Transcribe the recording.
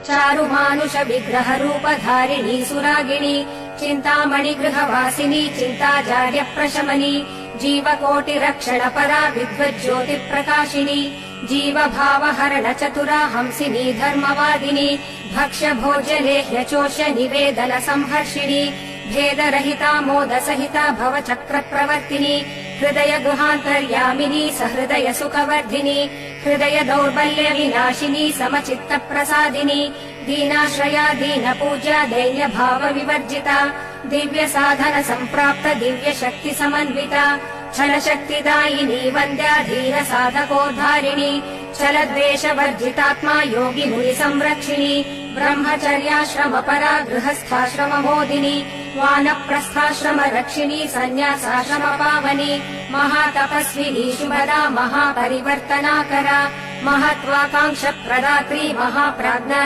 चारु मानुष विग्रह रूपधारिणी सुरागिणी चिन्तामणि गृहवासिनी चिन्ताजाड्य प्रशमनी जीवकोटि रक्षण परा विद्वज्योति प्रकाशिनी जीव भाव हरण चतुरा हंसिनी धर्मवादिनी भक्ष्य भोजलेह्य चोष्य निवेदन संहर्षिणी भेदरहिता मोद सहिता भव चक्र प्रवर्तिनी हृदय गुहान्तर्यामिनी सहृदय सुखवर्धिनी हृदय दौर्बल्य विनाशिनी समचित्त प्रसादिनी दीनाश्रया दीन पूज्या दैन्य भाव विवर्जिता दिव्य साधन सम्प्राप्त दिव्य शक्ति समन्विता छल शक्तिदायिनी वन्द्या धीर साधकोद्धारिणी चल द्वेष वर्जितात्मा योगी मुनि संरक्षिणी ब्रह्मचर्याश्रम परा गृहस्थाश्रम मोदिनी वानप्रस्थाश्रम रक्षिणी सन्न्यासाश्रम पावनी महातपस्विनी शुभदा महापरिवर्तनाकरा महत्वाकांक्ष प्रदात्री महाप्राज्ञा